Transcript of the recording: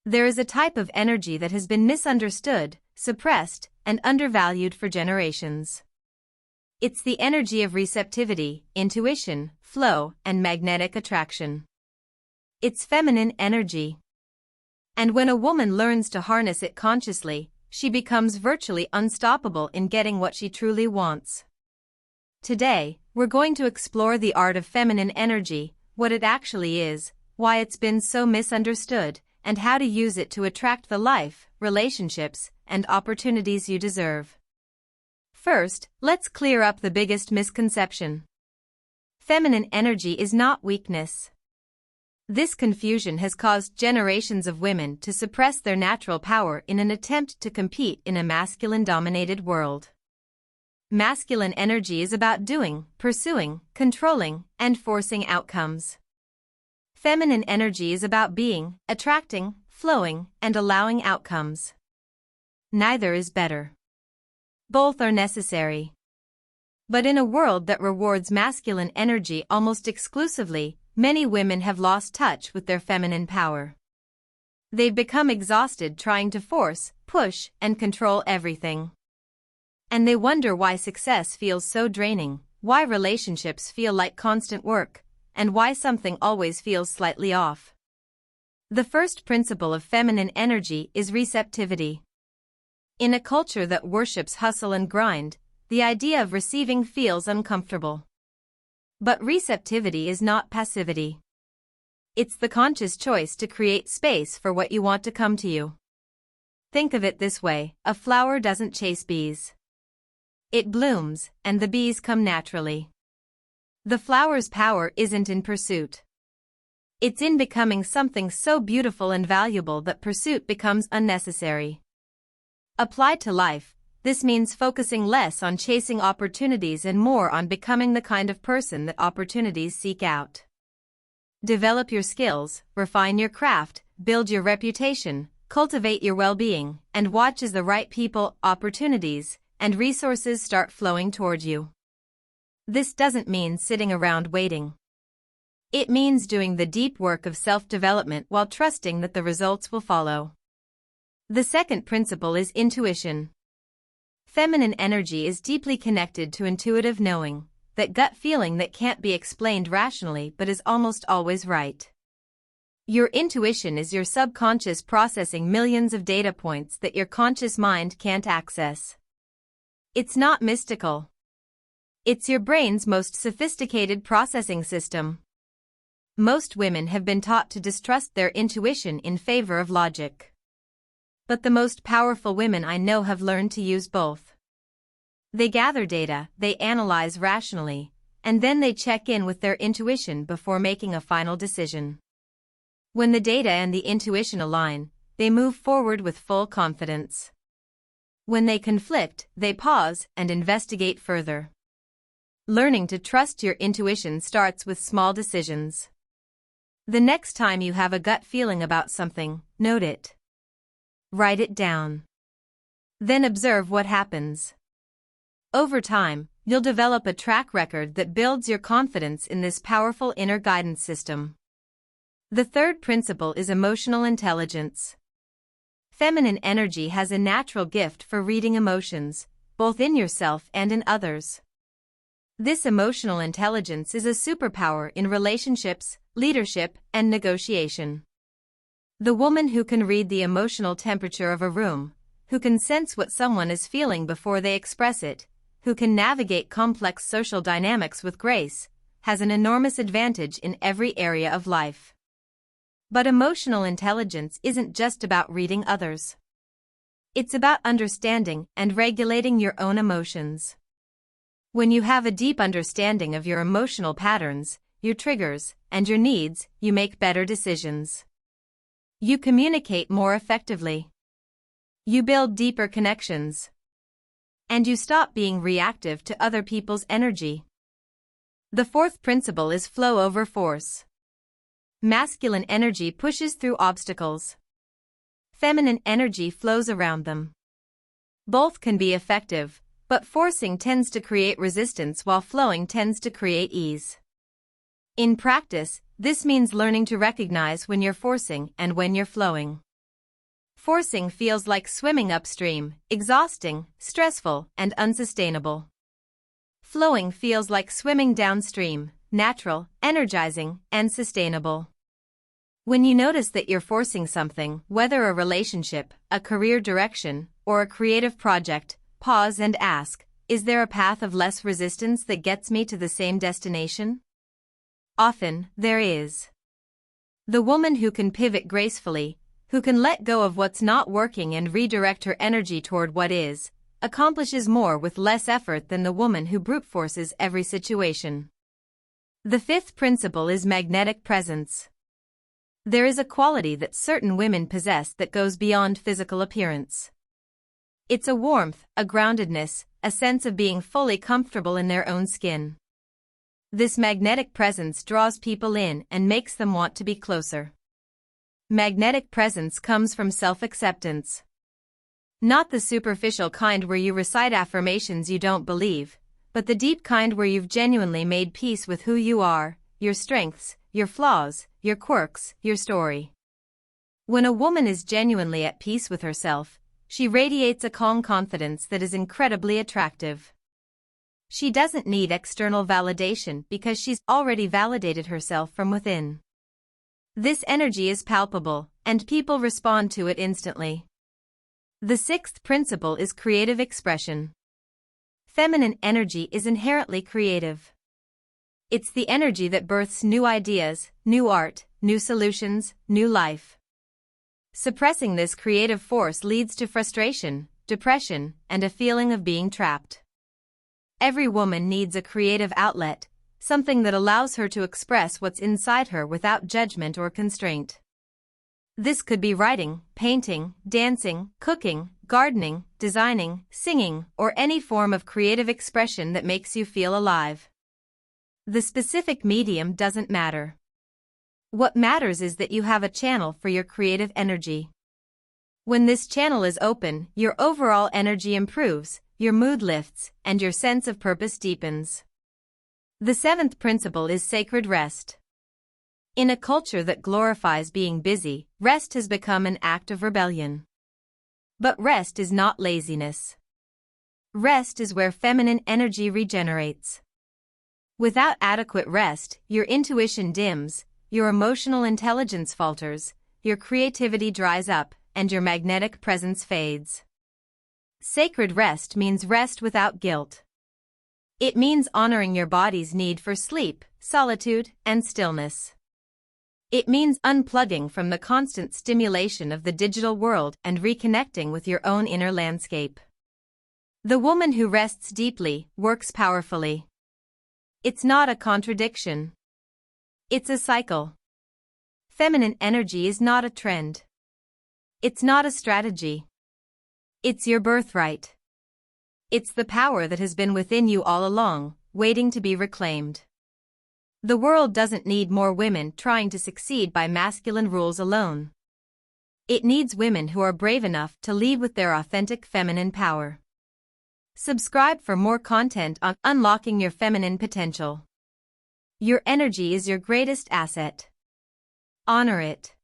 There is a type of energy that has been misunderstood, suppressed, and undervalued for generations. It's the energy of receptivity, intuition, flow, and magnetic attraction. It's feminine energy. And when a woman learns to harness it consciously, she becomes virtually unstoppable in getting what she truly wants. Today, we're going to explore the art of feminine energy, what it actually is, why it's been so misunderstood, and how to use it to attract the life, relationships, and opportunities you deserve. First, let's clear up the biggest misconception. Feminine energy is not weakness. This confusion has caused generations of women to suppress their natural power in an attempt to compete in a masculine-dominated world. Masculine energy is about doing, pursuing, controlling, and forcing outcomes. Feminine energy is about being, attracting, flowing, and allowing outcomes. Neither is better. Both are necessary. But in a world that rewards masculine energy almost exclusively, many women have lost touch with their feminine power. They've become exhausted trying to force, push, and control everything. And they wonder why success feels so draining, why relationships feel like constant work, and why something always feels slightly off. The first principle of feminine energy is receptivity. In a culture that worships hustle and grind, the idea of receiving feels uncomfortable. But receptivity is not passivity. It's the conscious choice to create space for what you want to come to you. Think of it this way: a flower doesn't chase bees. It blooms, and the bees come naturally. The flower's power isn't in pursuit. It's in becoming something so beautiful and valuable that pursuit becomes unnecessary. Applied to life, this means focusing less on chasing opportunities and more on becoming the kind of person that opportunities seek out. Develop your skills, refine your craft, build your reputation, cultivate your well-being, and watch as the right people, opportunities, and resources start flowing toward you. This doesn't mean sitting around waiting. It means doing the deep work of self-development while trusting that the results will follow. The second principle is intuition. Feminine energy is deeply connected to intuitive knowing, that gut feeling that can't be explained rationally but is almost always right. Your intuition is your subconscious processing millions of data points that your conscious mind can't access. It's not mystical. It's your brain's most sophisticated processing system. Most women have been taught to distrust their intuition in favor of logic. But the most powerful women I know have learned to use both. They gather data, they analyze rationally, and then they check in with their intuition before making a final decision. When the data and the intuition align, they move forward with full confidence. When they conflict, they pause and investigate further. Learning to trust your intuition starts with small decisions. The next time you have a gut feeling about something, note it. Write it down. Then observe what happens. Over time, you'll develop a track record that builds your confidence in this powerful inner guidance system. The third principle is emotional intelligence. Feminine energy has a natural gift for reading emotions, both in yourself and in others. This emotional intelligence is a superpower in relationships, leadership, and negotiation. The woman who can read the emotional temperature of a room, who can sense what someone is feeling before they express it, who can navigate complex social dynamics with grace, has an enormous advantage in every area of life. But emotional intelligence isn't just about reading others. It's about understanding and regulating your own emotions. When you have a deep understanding of your emotional patterns, your triggers, and your needs, you make better decisions. You communicate more effectively. You build deeper connections. And you stop being reactive to other people's energy. The fourth principle is flow over force. Masculine energy pushes through obstacles. Feminine energy flows around them. Both can be effective, but forcing tends to create resistance while flowing tends to create ease. In practice, this means learning to recognize when you're forcing and when you're flowing. Forcing feels like swimming upstream, exhausting, stressful, and unsustainable. Flowing feels like swimming downstream, natural, energizing, and sustainable. When you notice that you're forcing something, whether a relationship, a career direction, or a creative project, pause and ask, is there a path of less resistance that gets me to the same destination? Often, there is. The woman who can pivot gracefully, who can let go of what's not working and redirect her energy toward what is, accomplishes more with less effort than the woman who brute forces every situation. The fifth principle is magnetic presence. There is a quality that certain women possess that goes beyond physical appearance. It's a warmth, a groundedness, a sense of being fully comfortable in their own skin. This magnetic presence draws people in and makes them want to be closer. Magnetic presence comes from self-acceptance. Not the superficial kind where you recite affirmations you don't believe, but the deep kind where you've genuinely made peace with who you are, your strengths, your flaws, your quirks, your story. When a woman is genuinely at peace with herself, she radiates a calm confidence that is incredibly attractive. She doesn't need external validation because she's already validated herself from within. This energy is palpable, and people respond to it instantly. The sixth principle is creative expression. Feminine energy is inherently creative. It's the energy that births new ideas, new art, new solutions, new life. Suppressing this creative force leads to frustration, depression, and a feeling of being trapped. Every woman needs a creative outlet, something that allows her to express what's inside her without judgment or constraint. This could be writing, painting, dancing, cooking, gardening, designing, singing, or any form of creative expression that makes you feel alive. The specific medium doesn't matter. What matters is that you have a channel for your creative energy. When this channel is open, your overall energy improves, your mood lifts, and your sense of purpose deepens. The seventh principle is sacred rest. In a culture that glorifies being busy, rest has become an act of rebellion. But rest is not laziness. Rest is where feminine energy regenerates. Without adequate rest, your intuition dims, your emotional intelligence falters, your creativity dries up, and your magnetic presence fades. Sacred rest means rest without guilt. It means honoring your body's need for sleep, solitude, and stillness. It means unplugging from the constant stimulation of the digital world and reconnecting with your own inner landscape. The woman who rests deeply works powerfully. It's not a contradiction. It's a cycle. Feminine energy is not a trend. It's not a strategy. It's your birthright. It's the power that has been within you all along, waiting to be reclaimed. The world doesn't need more women trying to succeed by masculine rules alone. It needs women who are brave enough to lead with their authentic feminine power. Subscribe for more content on unlocking your feminine potential. Your energy is your greatest asset. Honor it.